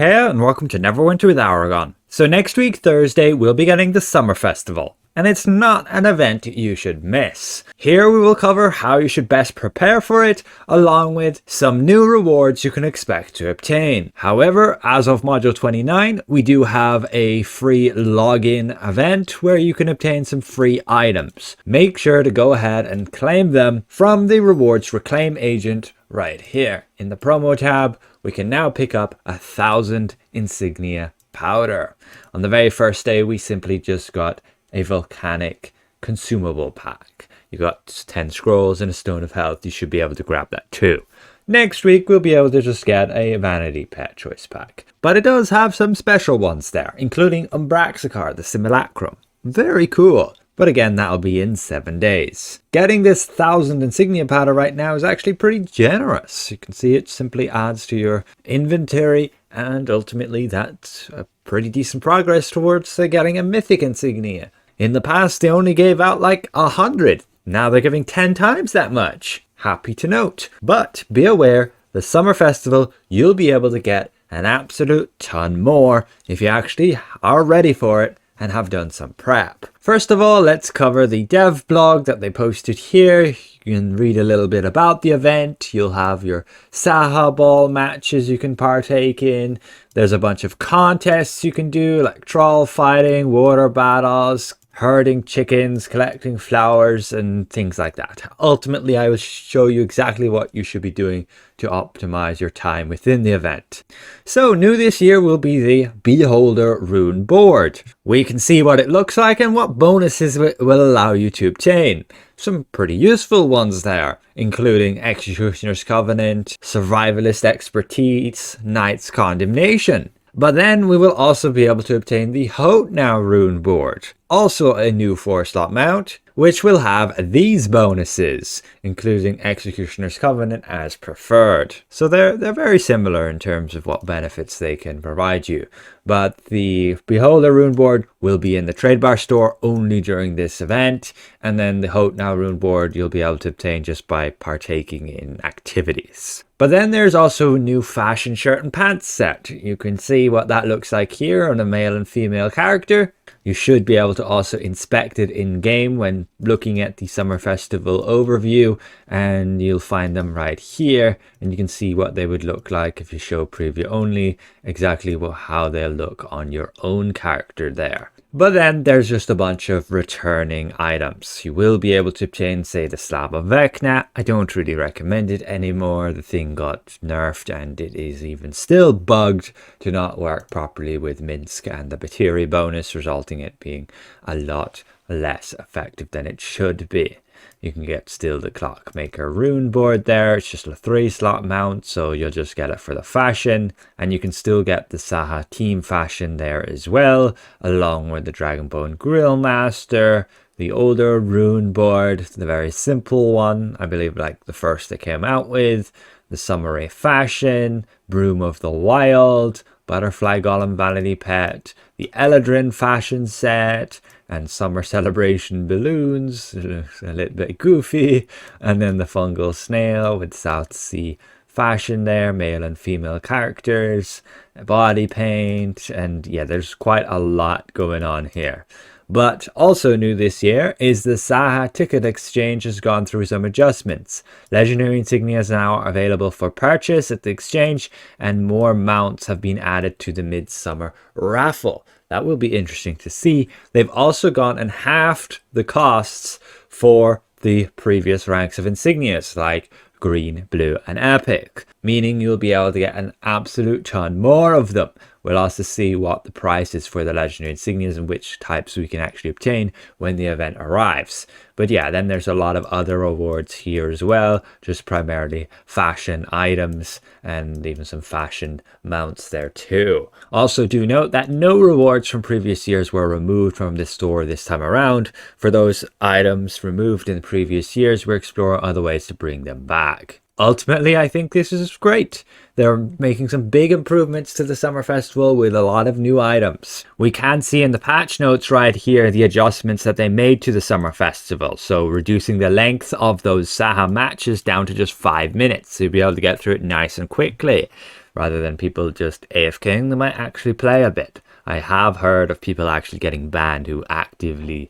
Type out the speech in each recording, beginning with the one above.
Hey, and welcome to Neverwinter with Aragon. So next week, Thursday, we'll be getting the Summer Festival. And it's not an event you should miss. Here we will cover how you should best prepare for it, along with some new rewards you can expect to obtain. However, as of Module 29, we do have a free login event where you can obtain some free items. Make sure to go ahead and claim them from the rewards reclaim agent right here. In the promo tab, we can now pick up 1,000 Insignia powder. On the very first day, we simply just got a volcanic consumable pack. You got 10 scrolls and a stone of health. You should be able to grab that too. Next week, we'll be able to just get a vanity pet choice pack. But it does have some special ones there, including Umbraxicar, the simulacrum. Very cool. But again, that'll be in 7 days. Getting this 1,000 Insignia powder right now is actually pretty generous. You can see it simply adds to your inventory, and ultimately that's a pretty decent progress towards getting a mythic insignia. In the past, they only gave out like 100. Now they're giving 10 times that much. Happy to note. But be aware, the Summer Festival, you'll be able to get an absolute ton more if you actually are ready for it and have done some prep. First of all, let's cover the dev blog that they posted here. You can read a little bit about the event. You'll have your Saha Ball matches you can partake in. There's a bunch of contests you can do, like troll fighting, water battles, herding chickens, collecting flowers, and things like that. Ultimately, I will show you exactly what you should be doing to optimize your time within the event. So new this year will be the Beholder rune board. We can see what it looks like and what bonuses it will allow you to obtain. Some pretty useful ones there, including Executioner's Covenant, Survivalist Expertise, Knight's Condemnation. But then we will also be able to obtain the Hote Now rune board. Also a new 4-slot mount, which will have these bonuses, including Executioner's Covenant as preferred. So they're very similar in terms of what benefits they can provide you. But the Beholder rune board will be in the trade bar store only during this event. And then the Hote Now rune board you'll be able to obtain just by partaking in activities. But then there's also a new fashion shirt and pants set. You can see what that looks like here on a male and female character. You should be able to also inspect it in game when looking at the Summer Festival overview, and you'll find them right here, and you can see what they would look like if you show preview only, exactly how they'll look on your own character there. But then there's just a bunch of returning items. You will be able to obtain, say, the Slab of Vecna. I don't really recommend it anymore. The thing got nerfed and it is even still bugged to not work properly with Minsk and the Batiri bonus, resulting in it being a lot less effective than it should be. You can get still the Clockmaker rune board there. It's just a 3-slot mount, so you'll just get it for the fashion. And you can still get the Saha team fashion there as well, along with the Dragonbone Grill Master, the older rune board, the very simple one, I believe like the first they came out with, the Summer fashion, Broom of the Wild, Butterfly Golem Vanity Pet, the Eladrin fashion set, and Summer Celebration balloons, a little bit goofy, and then the Fungal Snail with South Sea fashion there, male and female characters, body paint, and yeah, there's quite a lot going on here. But also new this year is the Saha ticket exchange has gone through some adjustments. Legendary Insignias now are available for purchase at the exchange, and more mounts have been added to the Midsummer raffle. That will be interesting to see. They've also gone and halved the costs for the previous ranks of insignias like green, blue, and epic, meaning you'll be able to get an absolute ton more of them. We'll also see what the price is for the legendary insignias and which types we can actually obtain when the event arrives. But yeah, then there's a lot of other rewards here as well, just primarily fashion items and even some fashion mounts there too. Also do note that no rewards from previous years were removed from this store this time around. For those items removed in previous years, we're exploring other ways to bring them back. Ultimately, I think this is great. They're making some big improvements to the Summer Festival with a lot of new items. We can see in the patch notes right here the adjustments that they made to the Summer Festival. So reducing the length of those Saha matches down to just 5 minutes. So you'll be able to get through it nice and quickly. rather than people just AFKing. They might actually play a bit. I have heard of people actually getting banned who actively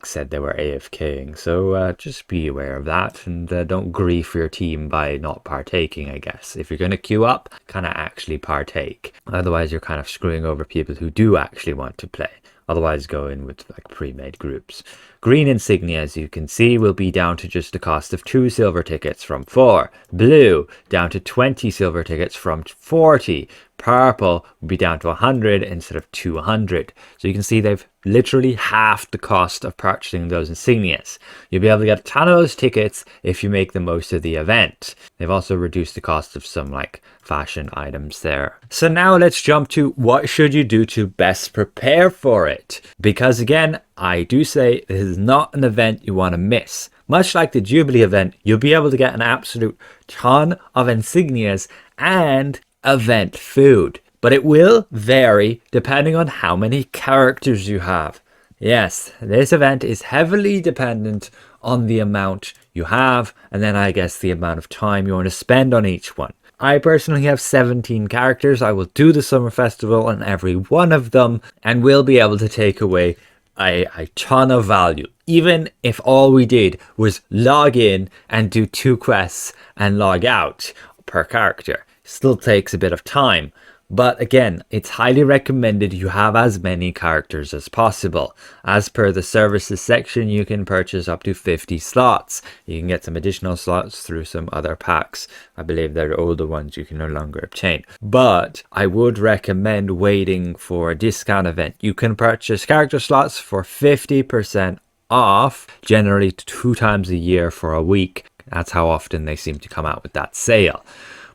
said they were AFKing, so just be aware of that, and don't grief your team by not partaking. I guess if you're going to queue up, kind of actually partake, otherwise you're kind of screwing over people who do actually want to play. Otherwise, go in with pre-made groups. Green Insignia, as you can see, will be down to just the cost of 2 silver tickets from 4. Blue, down to 20 silver tickets from 40. Purple will be down to 100 instead of 200. So you can see they've literally halved the cost of purchasing those insignias. You'll be able to get a ton of those tickets if you make the most of the event. They've also reduced the cost of some fashion items there. So now let's jump to what should you do to best prepare for it. Because again, I do say this is not an event you want to miss. Much like the Jubilee event, you'll be able to get an absolute ton of insignias and event food, but it will vary depending on how many characters you have. Yes, this event is heavily dependent on the amount you have, and then I guess the amount of time you want to spend on each one. I personally have 17 characters. I will do the summer festival on every one of them, and will be able to take away a ton of value, even if all we did was log in and do 2 quests and log out per character. Still takes a bit of time, but again, it's highly recommended you have as many characters as possible. As per the services section, you can purchase up to 50 slots. You can get some additional slots through some other packs. I believe they're older ones you can no longer obtain, but I would recommend waiting for a discount event. You can purchase character slots for 50% off, generally 2 times a year for a week. That's how often they seem to come out with that sale.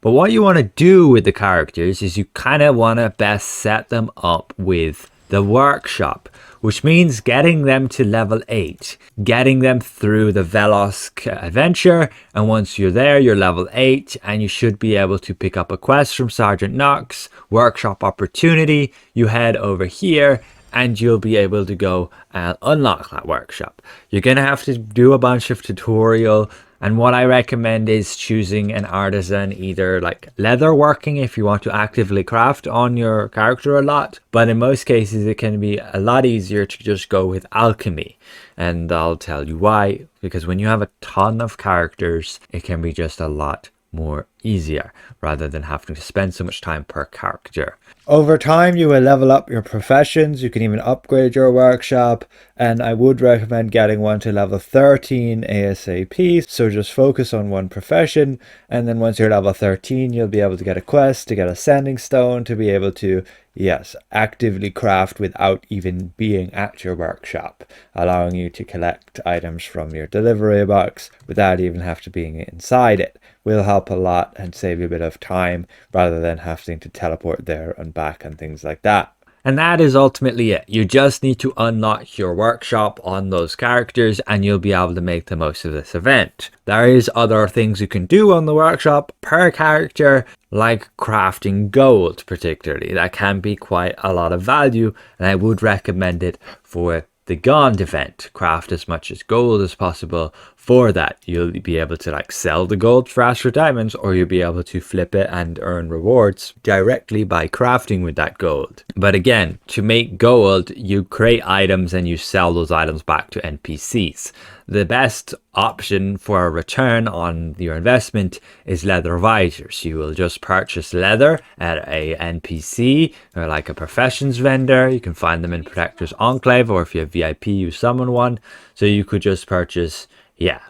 But what you want to do with the characters is you kind of want to best set them up with the workshop, which means getting them to level 8, getting them through the Velos adventure, and once you're there, you're level 8, and you should be able to pick up a quest from Sergeant Knox, workshop opportunity. You head over here, and you'll be able to go and unlock that workshop. You're going to have to do a bunch of tutorial, and what I recommend is choosing an artisan, either leather working if you want to actively craft on your character a lot, but in most cases it can be a lot easier to just go with alchemy, and I'll tell you why. Because when you have a ton of characters, it can be just a lot more easier rather than having to spend so much time per character. Over time, you will level up your professions. You can even upgrade your workshop, and I would recommend getting one to level 13 ASAP. So just focus on one profession, and then once you're level 13, you'll be able to get a quest to get a sending stone to be able to, yes, actively craft without even being at your workshop, allowing you to collect items from your delivery box without even have to being inside it. Will help a lot and save you a bit of time rather than having to teleport there and back and things like that. And that is ultimately it. You just need to unlock your workshop on those characters and you'll be able to make the most of this event. There is other things you can do on the workshop per character, like crafting gold particularly. That can be quite a lot of value, and I would recommend it for the Gaunt event. Craft as much as gold as possible. For that, you'll be able to sell the gold for Astro Diamonds, or you'll be able to flip it and earn rewards directly by crafting with that gold. But again, to make gold, you create items and you sell those items back to NPCs. The best option for a return on your investment is leather visors. You will just purchase leather at a NPC or a professions vendor. You can find them in Protector's Enclave, or if you have VIP, you summon one. So you could just purchase,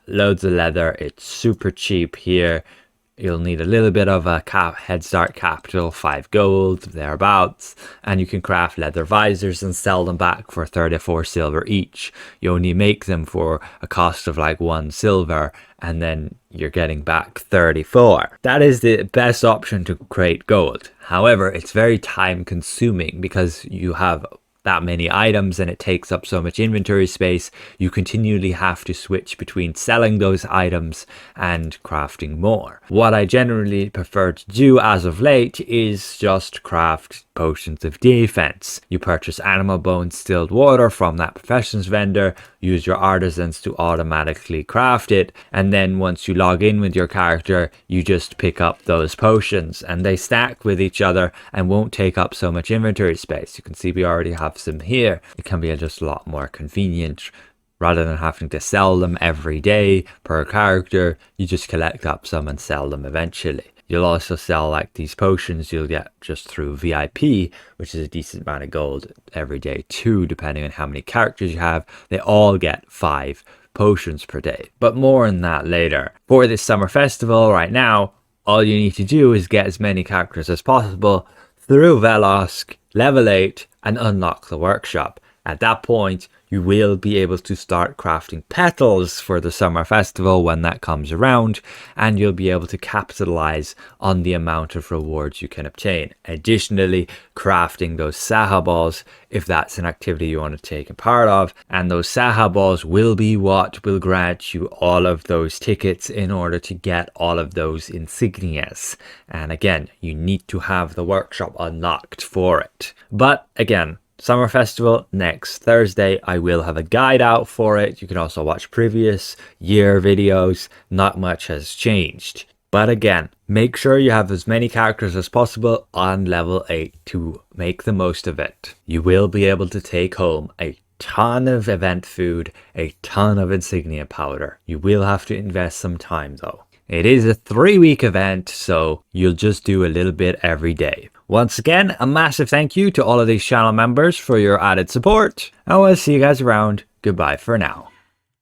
loads of leather. It's super cheap here. You'll need a little bit of a head start capital, 5 gold, thereabouts, and you can craft leather visors and sell them back for 34 silver each. You only make them for a cost of 1 silver, and then you're getting back 34. That is the best option to create gold. However, it's very time consuming because you have that many items and it takes up so much inventory space, you continually have to switch between selling those items and crafting more. What I generally prefer to do as of late is just craft potions of defense. You purchase animal bone distilled water from that professions vendor, use your artisans to automatically craft it, and then once you log in with your character, you just pick up those potions and they stack with each other and won't take up so much inventory space. You can see we already have some here. It can be just a lot more convenient. Rather than having to sell them every day per character, you just collect up some and sell them eventually. You'll also sell like these potions you'll get just through VIP, which is a decent amount of gold every day too, depending on how many characters you have. They all get 5 potions per day, but more on that later. For this summer festival right now, all you need to do is get as many characters as possible through Velosk, level 8, and unlock the workshop. At that point, you will be able to start crafting petals for the summer festival when that comes around, and you'll be able to capitalize on the amount of rewards you can obtain. Additionally, crafting those Saha balls if that's an activity you want to take a part of, and those Saha balls will be what will grant you all of those tickets in order to get all of those insignias. And again, you need to have the workshop unlocked for it. But again, Summer Festival next Thursday. I will have a guide out for it. You can also watch previous year videos. Not much has changed. But again, make sure you have as many characters as possible on level 8 to make the most of it. You will be able to take home a ton of event food, a ton of insignia powder. You will have to invest some time though. It is a 3-week event, so you'll just do a little bit every day. Once again, a massive thank you to all of these channel members for your added support. I will see you guys around. Goodbye for now.